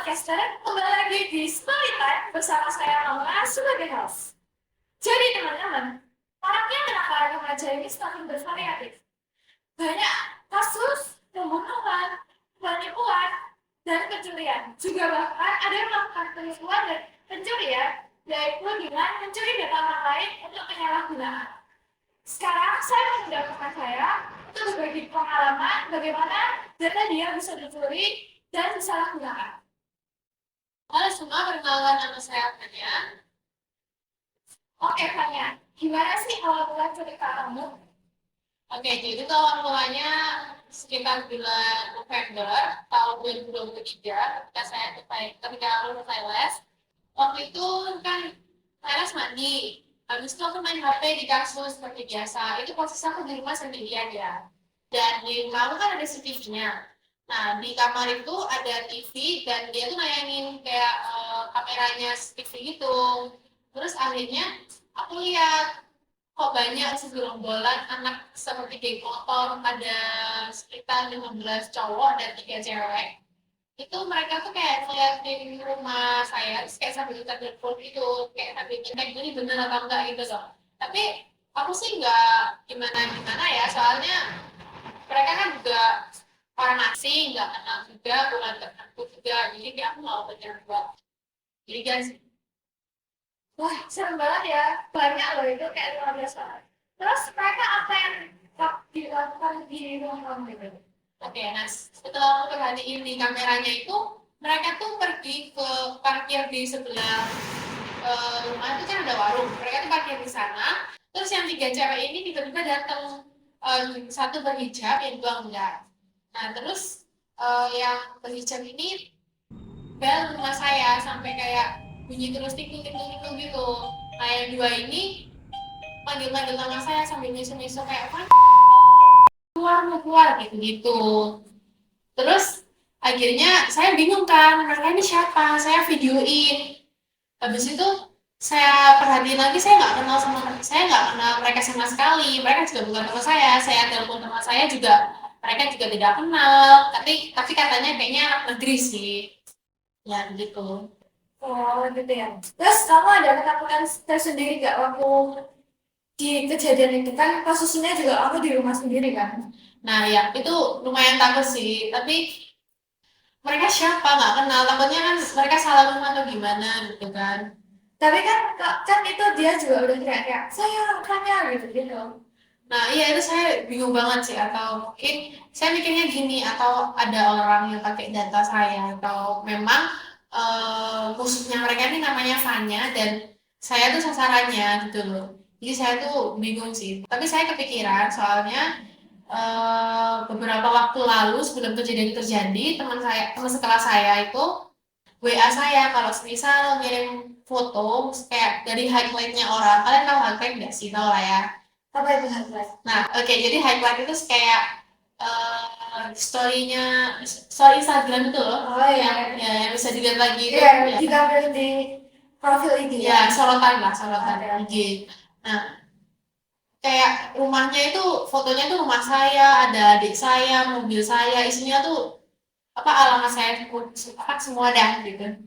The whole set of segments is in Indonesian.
podcaster, kembali lagi di Story Time bersama saya Laura sebagai host. Jadi teman-teman, maraknya kenakalan remaja ini semakin bervariatif. Banyak kasus pembunuhan, penipuan, dan pencurian. Juga bahkan ada yang melakukan penipuan dan pencurian, yaitu dengan mencuri data orang lain untuk penyalahgunaan. Sekarang saya mengundang teman saya untuk berbagi pengalaman bagaimana data dia bisa dicuri dan disalahgunakan. Halo semua, perkenalkan nama saya Fania. Oke Fania, gimana sih awal mula cerita kamu? Oke, jadi itu awal mulanya sekitar bulan November tahun 2023 ketika lulus les. Waktu itu kan saya les mandi, habis itu aku main HP di kasur seperti biasa. Itu posisi aku di rumah sendirian ya. Dan di rumah aku kan ada CCTV-nya. Nah, di kamar itu ada TV dan dia tuh nayangin kayak kameranya TV gitu. Terus akhirnya aku lihat kok banyak segerombolan anak seperti geng motor, ada sekitar 15 cowok dan 3 cewek. Itu mereka tuh kayak ngeliatin rumah saya, terus kayak sambil kita telepon gitu, kayak sambil cek ini bener atau enggak gitu loh. Tapi aku sih nggak gimana-gimana ya, soalnya mereka kan juga orang asing, nggak kenal juga, bukan tertentu juga, jadi kayak aku mau berbuat. Jadi guys, wah serem banget ya, banyak loh itu kayak luar biasa. Terus mereka apa yang dilakukan di rumah kamu gitu? Oke, nah setelah aku perhatiin di kameranya itu, mereka tuh pergi ke parkir di sebelah rumah itu kan ada warung, mereka tuh parkir di sana. Terus yang 3 cewek ini tiba-tiba datang, satu berhijab, yang dua enggak. Nah, terus yang berhijab ini bel rumah saya sampai kayak bunyi terus ting ting ting ting ting gitu. Nah, yang dua ini manggil-manggil nama saya sambil misu-misu kayak apa? Keluar, mau keluar gitu-gitu. Terus akhirnya saya bingung kan, mereka ini siapa? Saya videoin. Habis itu saya perhatiin lagi, saya nggak kenal mereka sama sekali. Mereka juga bukan teman saya. Saya telepon teman saya juga, mereka juga tidak kenal. Tapi katanya kayaknya anak negeri sih. Ya gitu. Oh gitu ya. Terus kamu ada ketakutan tersendiri gak waktu di kejadian itu kan kasusnya juga aku di rumah sendiri kan? Nah ya itu lumayan takut sih. Tapi mereka siapa nggak kenal. Takutnya kan mereka salah rumah atau gimana gitu kan. Tapi kan kan itu dia juga udah kayak saya tanya gitu gitu. Nah iya itu saya bingung banget sih, atau mungkin saya mikirnya gini, atau ada orang yang pakai data saya, atau memang musuhnya mereka ini namanya Fanya dan saya tuh sasarannya gitu loh. Jadi saya tuh bingung sih. Tapi saya kepikiran soalnya beberapa waktu lalu sebelum kejadian itu terjadi, teman sekelas saya itu WA saya kalau misal ngirim foto kayak dari highlightnya orang. Kalian tahu highlight nggak sih? Tahu lah ya. Apa itu highlight? Nah, oke, jadi highlight itu kayak story Instagram itu loh. Oh iya. Yang bisa dilihat lagi itu. Iya, ya. Ditampilkan di profil IG. Ya, sorotan lah, sorotan IG. Nah, kayak rumahnya itu fotonya tuh rumah saya, ada adik saya, mobil saya, isinya tuh apa alamat saya apa semua dah gitu.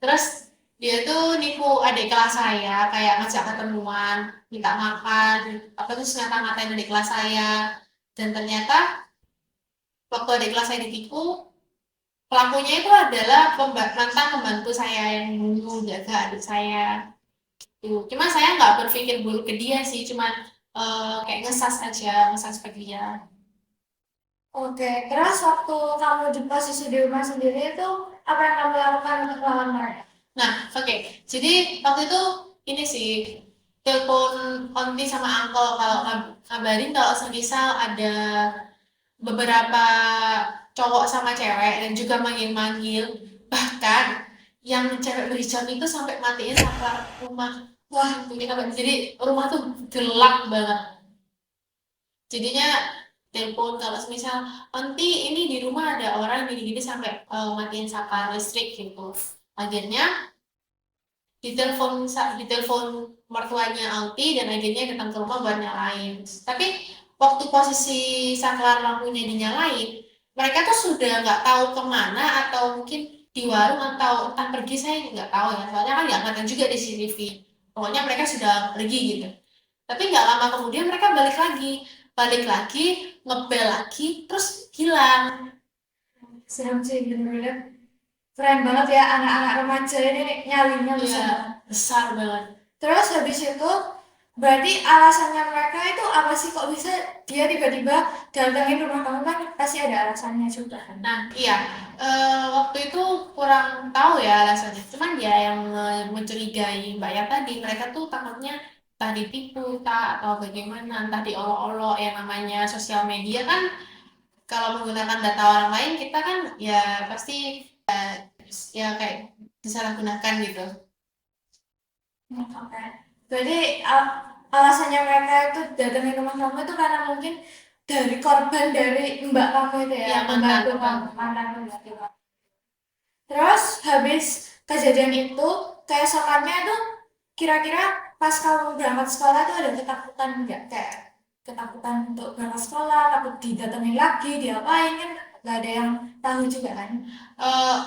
Terus dia tuh nipu adik kelas saya, kayak ngajak ketemuan, minta makan, apa tuh ngata-ngatain adik kelas saya. Dan ternyata waktu adik kelas saya ditipu, pelakunya itu adalah mantan pembantu saya yang dulu jaga adik saya. Tuh. Cuma saya nggak berpikir buruk ke dia sih, cuman kayak ngesas ke dia. Oke, terus waktu kamu di posisi di rumah sendiri itu apa yang kamu lakukan untuk melawan mereka? Nah, oke. Jadi waktu itu ini sih telepon onti sama uncle kalau kabarin kalau semisal ada beberapa cowok sama cewek dan juga manggil-manggil, bahkan yang cewek berhijab itu sampai matiin saklar rumah. Wah, jadi rumah tuh gelap banget. Jadinya telepon kalau misal nanti ini di rumah ada orang gini-gini sampai matiin saklar listrik gitu. Akhirnya ditelepon mertuanya Alti dan akhirnya datang ke rumah buat nyalain. Tapi waktu posisi saklar lampunya dinyalain, mereka tuh sudah nggak tahu kemana atau mungkin di warung atau entah pergi, saya nggak tahu ya, soalnya kan nggak kelihatan juga di CCTV. Pokoknya mereka sudah pergi gitu. Tapi nggak lama kemudian mereka balik lagi, ngebel lagi, terus hilang. Serem sih bener-bener. Keren banget ya anak-anak remaja ini nyalinya Iya, besar banget. besar banget. Terus habis itu berarti alasannya mereka itu apa sih kok bisa dia tiba-tiba datangin rumah kamu kan pasti ada alasannya juga kan? Nah, iya, waktu itu kurang tahu ya alasannya. Cuman ya yang mencurigai Mbak yang tadi, mereka tuh takutnya entah ditipu, tak atau bagaimana, entah diolok-olok. Yang namanya sosial media kan, kalau menggunakan data orang lain, kita kan ya pasti ya kayak disalahgunakan gitu. Oke. Berarti alasannya mereka itu datangin rumah kamu itu karena mungkin dari korban dari mbak kamu itu ya, Ya mantan, pembantu kamu, mantan pembantu kamu. Terus habis kejadian itu, keesokannya tuh kira-kira pas kamu berangkat sekolah tuh ada ketakutan nggak? Kayak ketakutan untuk berangkat sekolah, takut didatengin lagi, diapain kan nggak ada yang tahu juga kan? eh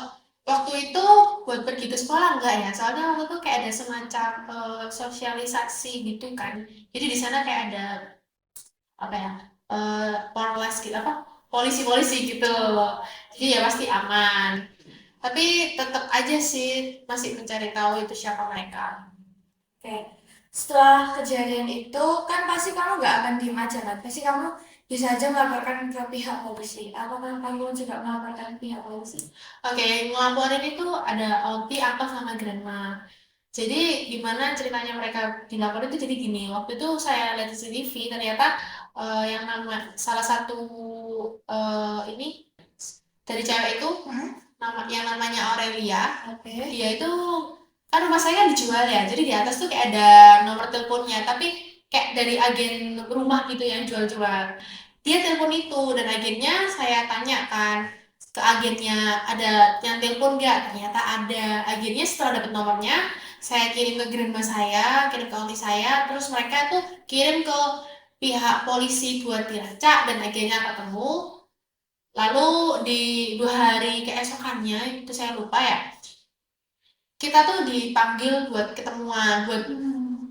waktu itu buat pergi ke sekolah enggak ya, soalnya waktu itu kayak ada semacam sosialisasi gitu kan. Jadi di sana kayak ada apa ya, polres gitu, apa, polisi-polisi gitu loh. Jadi ya pasti aman. Tapi tetap aja sih masih mencari tahu itu siapa mereka. Oke. Setelah kejadian itu kan pasti kamu nggak akan diem aja kan? Pasti kamu bisa aja melaporkan ke pihak polisi. Apakah kamu juga melaporkan ke pihak polisi? Oke, ngelaporin itu ada Aunty, Uncle sama Grandma. Jadi gimana ceritanya mereka dilaporin itu, jadi gini, waktu itu saya lihat di CCTV, ternyata yang nama salah satu ini dari cewek itu, yang namanya Aurelia. Oke. Dia itu kan rumah saya kan dijual ya, jadi di atas tuh kayak ada nomor teleponnya, tapi kayak dari agen rumah gitu yang jual-jual. Dia telepon itu, dan agennya saya tanya kan ke agennya, ada yang telepon nggak? Ternyata ada. Agennya setelah dapat nomornya, saya kirim ke grandma saya, kirim ke aunty saya, terus mereka tuh kirim ke pihak polisi buat dilacak, dan agennya ketemu. Lalu di 2 hari keesokannya, itu saya lupa ya, kita tuh dipanggil buat ketemuan, buat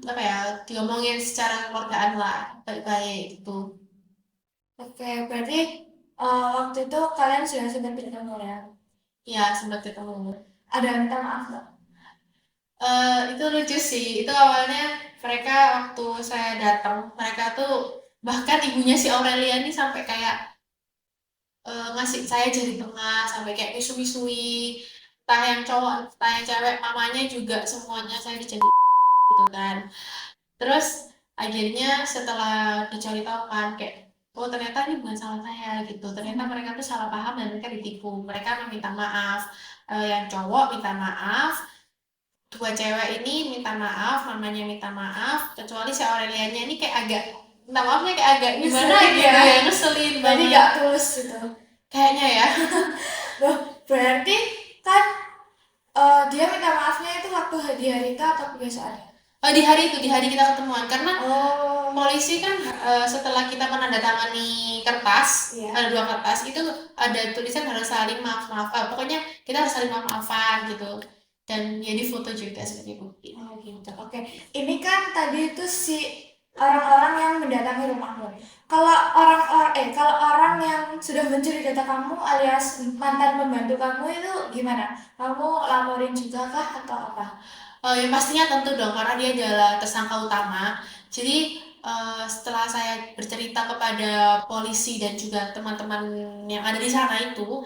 apa ya, diomongin secara keluargaan lah, baik-baik gitu. Oke, berarti waktu itu kalian sudah sempat bertemu ya? Ya sempat ketemu. Ada minta maaf nggak? Itu lucu sih, itu awalnya mereka waktu saya datang, mereka tuh bahkan ibunya si Aurelia ini sampai kayak ngasih saya jari tengah, sampai kayak misui-misui, entah yang cowok entah yang cewek, mamanya juga semuanya saya dijadi gitu kan. Terus akhirnya setelah dicari tahu kan, kayak oh ternyata ini bukan salah saya gitu, ternyata mereka tuh salah paham dan mereka ditipu, mereka meminta maaf. Yang cowok minta maaf, dua cewek ini minta maaf, mamanya minta maaf, kecuali si Aurelianya ini kayak agak minta maafnya kayak agak gimana Ngeselin gitu ya? ya, ngeselin Jadi banget nggak tulus gitu. kayaknya ya. Loh, berarti kan dia minta maafnya itu waktu di hari itu atau kebiasaannya? Di hari itu, di hari kita ketemuan, karena Oh, polisi kan setelah kita menandatangani kertas, iya. ada 2 kertas itu, ada tulisan harus saling maaf maaf, pokoknya kita harus saling maaf maafan gitu, dan ya di foto juga sebagai bukti. Oh gitu. Oke. Ini kan tadi itu si orang-orang yang mendatangi rumahmu. Kalau orang yang sudah mencuri data kamu alias mantan pembantu kamu itu gimana? Kamu laporin juga kah atau apa? Yang pastinya tentu dong, karena dia adalah tersangka utama. Jadi setelah saya bercerita kepada polisi dan juga teman-teman yang ada di sana itu,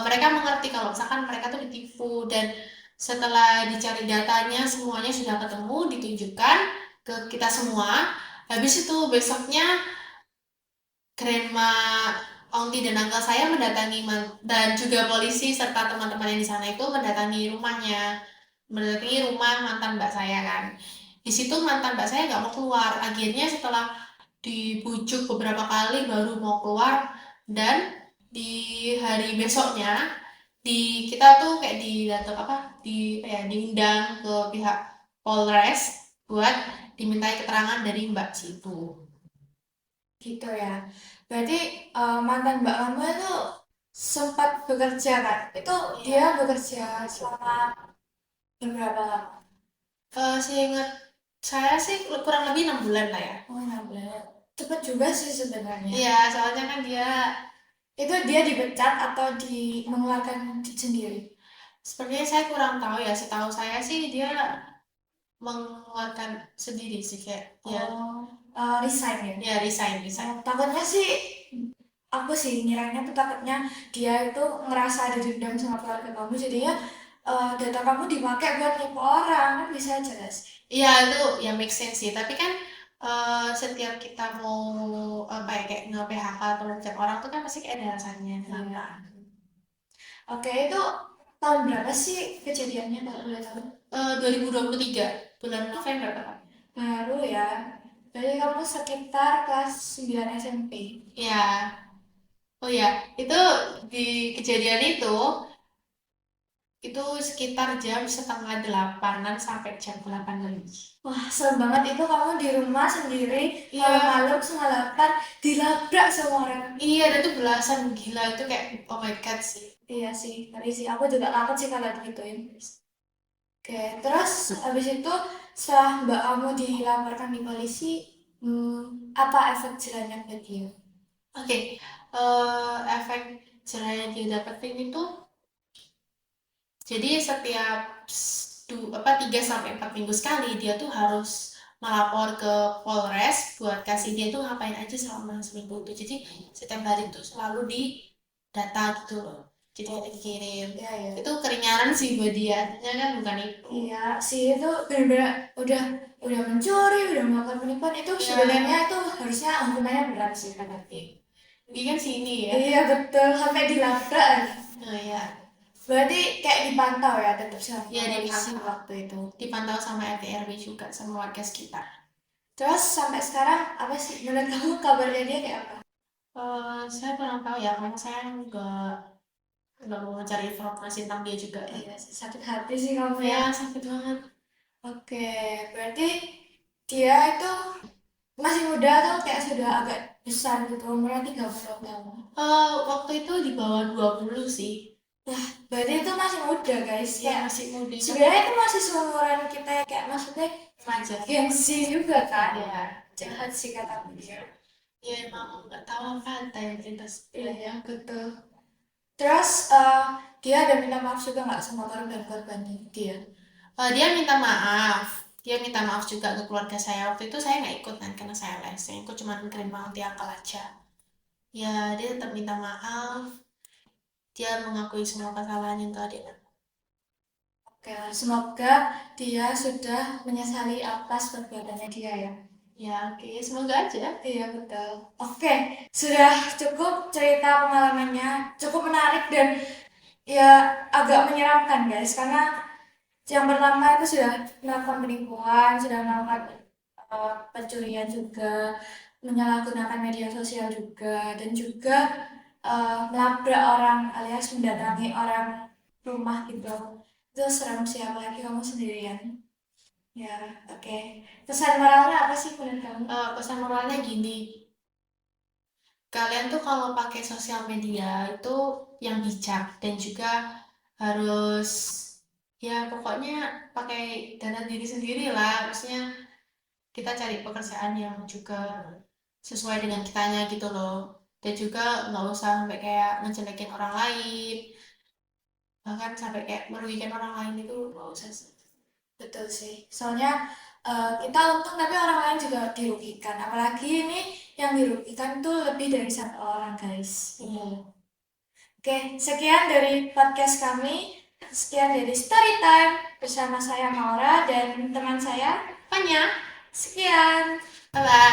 mereka mengerti kalau misalkan mereka tuh ditipu, dan setelah dicari datanya semuanya sudah ketemu, ditunjukkan ke kita semua. Habis itu besoknya Grandma, Aunty dan Uncle saya mendatangi dan juga polisi serta teman-teman yang di sana itu mendatangi rumahnya, mendatangi rumah mantan mbak saya kan. Di situ mantan mbak saya nggak mau keluar. Akhirnya setelah dibujuk beberapa kali baru mau keluar, dan di hari besoknya kita tuh kayak didatang apa, diundang ke pihak Polres buat dimintai keterangan dari mbak situ. Gitu ya. Berarti mantan mbak kamu itu sempat bekerja kan? Itu dia Iya. bekerja selama beberapa lama? Seingat saya sih kurang lebih 6 bulan lah ya. Oh, 6 bulan. Cepet juga sih sebenarnya. Iya, soalnya kan dia Itu dia dipecat atau mengeluarkan sendiri? sepertinya saya kurang tahu ya. Setahu saya sih dia mengeluarkan sendiri sih kayak dia Oh, resign ya? ya resign resign. Takutnya sih, aku sih ngiranya tuh takutnya dia itu ngerasa ada dendam sama keluarga kamu, jadinya data kamu dipakai buat nipu orang, kan bisa aja guys. Iya itu ya make sense sih. Tapi kan setiap kita mau apa ya kayak nge-PHK atau mencet orang tuh kan pasti kayak ada alasannya kenapa. Iya. Oke, itu tahun berapa sih kejadiannya kalau boleh tahu? 2023 bulan November Kak. Baru ya. Jadi kamu sekitar kelas 9 SMP. Ya, oh ya, itu di kejadian itu sekitar jam setengah delapanan sampai jam 8 lebih. Wah, serem banget itu kamu di rumah sendiri, Iya, malam-malam setengah 8, dilabrak sama orang. iya, ada tuh belasan gila itu kayak oh my god sih. Iya sih, tadi sih aku juga takut sih kalau digituin. Oke, terus habis itu setelah mbak kamu dilaporkan di polisi, apa efek jerahnya ke dia? Oke, efek jerah yang dia dapetin itu jadi setiap 3 sampai 4 minggu sekali dia tuh harus melapor ke Polres buat kasih dia tuh ngapain aja selama seminggu itu. Jadi setiap hari tuh selalu di data gitu loh. Jadi ada dikirim. Iya, ya. Itu keringanan sih buat dia, artinya kan bukan itu. Iya sih itu benar-benar udah mencuri, udah melakukan penipuan itu Iya. sebenarnya itu harusnya hukumannya berat sih kan tapi. Ini kan sini ya. Iya betul sampai dilabrak. Nah ya, Berarti kayak dipantau ya tetap sama ya polisi dipantau. waktu itu. Dipantau sama RT RW juga sama warga sekitar. Terus sampai sekarang apa sih menurut kamu kabarnya dia kayak apa? Saya kurang tahu ya, karena saya nggak mau mencari informasi tentang dia juga. Iya sih sakit hati sih kamu ya. Ya sakit banget. Oke, berarti dia itu masih muda atau kayak sudah agak besar gitu, umurnya 30 tahun. Waktu itu di bawah 20 sih. Berarti itu masih muda guys, Ya kayak masih muda. sebenarnya itu masih seumuran kita ya, kayak maksudnya Remaja. gengsi juga kan. Ya, Jahat sih kata dia. ya emang nggak tahu apa yang cerita. Iya, betul. Terus dia ada minta maaf juga nggak sama korban-korbannya dia? Dia minta maaf. Dia minta maaf juga ke keluarga saya. Waktu itu saya nggak ikut kan karena saya les. Saya ikut cuma nerima akal aja. Ya dia tetap minta maaf. Dia mengakui semua kesalahan yang telah dia lakukan. Oke, semoga dia sudah menyesali atas perbuatannya dia ya. Ya oke, semoga aja. Iya betul. Oke, sudah cukup cerita pengalamannya, cukup menarik dan ya agak menyeramkan guys, karena yang pertama itu sudah melakukan penipuan, sudah melakukan pencurian juga, menyalahgunakan media sosial juga, dan juga melabrak orang alias mendatangi orang rumah gitu. Itu serem sih, apalagi kamu sendirian. Ya, oke. Pesan moralnya apa sih menurut kamu? Pesan moralnya gini, kalian tuh kalau pakai sosial media itu yang bijak dan juga harus ya pokoknya pakai dana diri sendiri lah. Maksudnya kita cari pekerjaan yang juga sesuai dengan kitanya gitu loh. Dan juga nggak usah sampai kayak ngejelekin orang lain, bahkan sampai kayak merugikan orang lain itu nggak usah sih. Betul sih. Soalnya kita untung tapi orang lain juga dirugikan. Apalagi ini yang dirugikan tuh lebih dari satu orang, guys. Iya. Oke, sekian dari podcast kami. Sekian dari Story Time bersama saya Maura dan teman saya Apanya? Sekian. Bye bye.